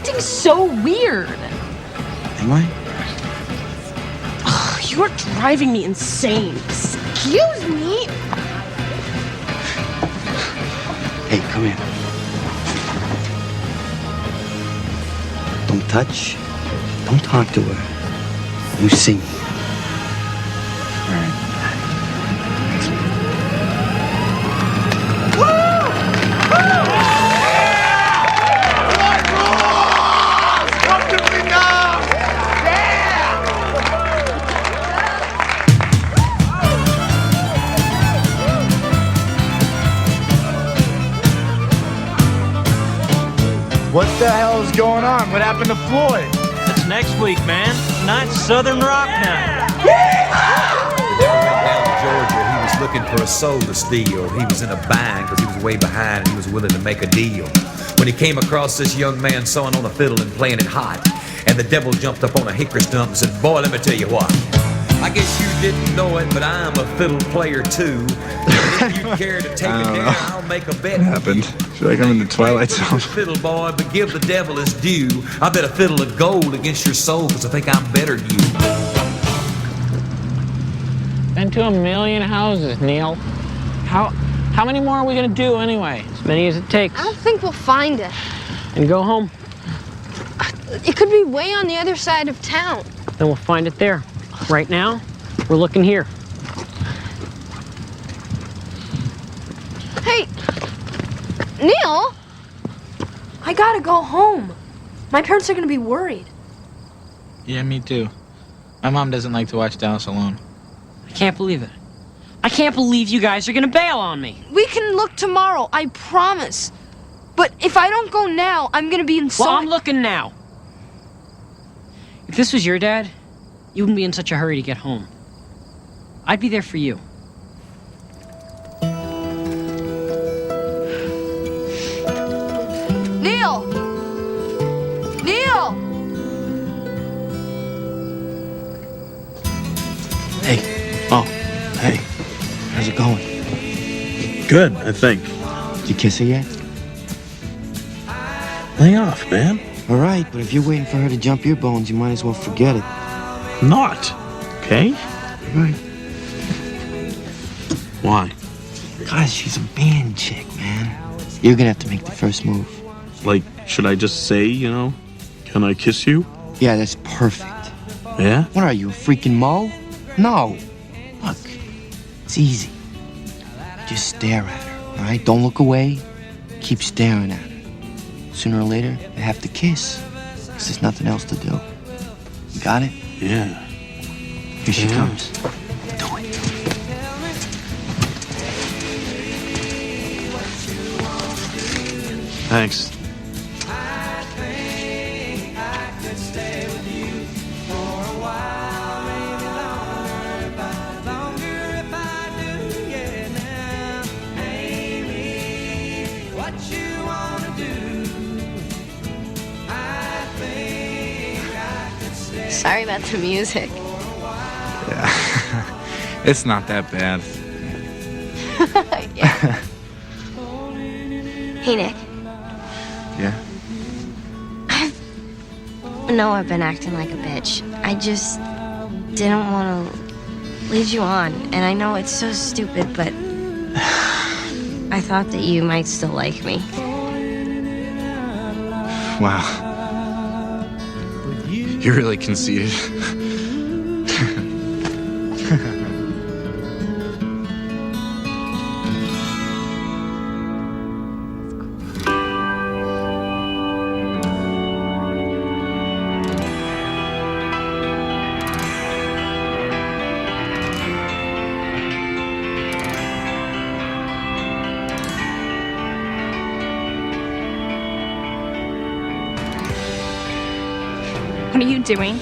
acting so weird. Am I? Ugh, you are driving me insane. Excuse me? Hey, come here. Don't touch. Don't talk to her. You sing. All right. What the hell is going on? What happened to Floyd? That's next week, man. Tonight's Southern Rock Night. Down in Georgia, he was looking for a soul to steal. He was in a bind because he was way behind and he was willing to make a deal. When he came across this young man sawing on a fiddle and playing it hot, and the devil jumped up on a hickory stump and said, "Boy, let me tell you what. I guess you didn't know it, but I'm a fiddle player too. And if you care to take it down, I'll make a bet." What happened? I feel like I'm in the Twilight Zone. Fiddle boy, but give the devil his due. I bet a fiddle of gold against your soul because I think I'm better than you. Been to 1,000,000 houses, Neil. How many more are we gonna do anyway? As many as it takes. I don't think we'll find it. And go home. It could be way on the other side of town. Then we'll find it there. Right now, we're looking here. Hey, Neil! I gotta go home. My parents are gonna be worried. Yeah, me too. My mom doesn't like to watch Dallas alone. I can't believe it. I can't believe you guys are gonna bail on me. We can look tomorrow, I promise. But if I don't go now, I'm gonna be in so... Well, I'm looking now. If this was your dad, you wouldn't be in such a hurry to get home. I'd be there for you. Neil! Neil! Hey. Oh, hey. How's it going? Good, I think. Did you kiss her yet? Lay off, man. All right, but if you're waiting for her to jump your bones, you might as well forget it. Not. Okay? Right. Why? Because she's a band chick, man. You're gonna have to make the first move. Like, should I just say, can I kiss you? Yeah, that's perfect. Yeah? What are you, a freaking Mo? No. Look, it's easy. Just stare at her, all right? Don't look away. Keep staring at her. Sooner or later, you have to kiss. Because there's nothing else to do. You got it? Yeah. Here she comes. Do it. Thanks. Sorry about the music. Yeah. It's not that bad. Yeah. Hey, Nick. Yeah? I know I've been acting like a bitch. I just didn't want to lead you on. And I know it's so stupid, but I thought that you might still like me. Wow. You're really conceited. What are you doing?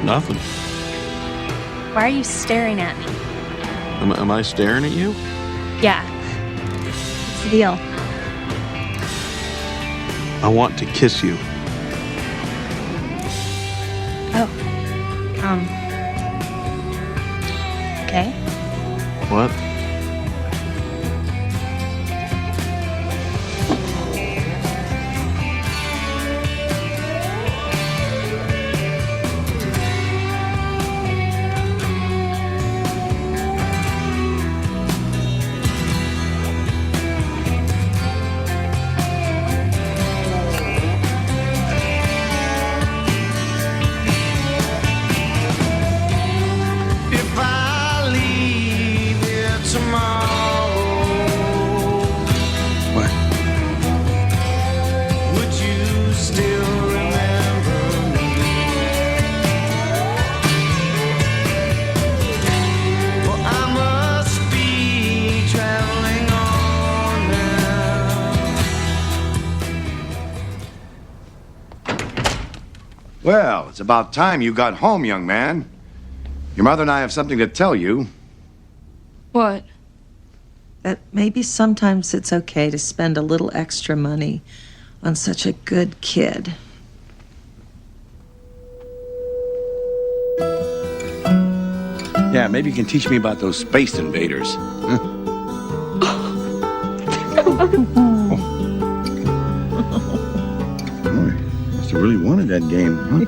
Nothing. Why are you staring at me? Am I staring at you? Yeah. What's the deal? I want to kiss you. Oh. Okay. What? still remember me. Well, I must be traveling on now. Well, it's about time you got home, young man. Your mother and I have something to tell you. What? That maybe sometimes it's okay to spend a little extra money on such a good kid. Yeah, maybe you can teach me about those space invaders. Boy, must have really wanted that game, huh?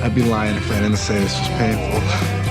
I'd be lying if I didn't say this was painful.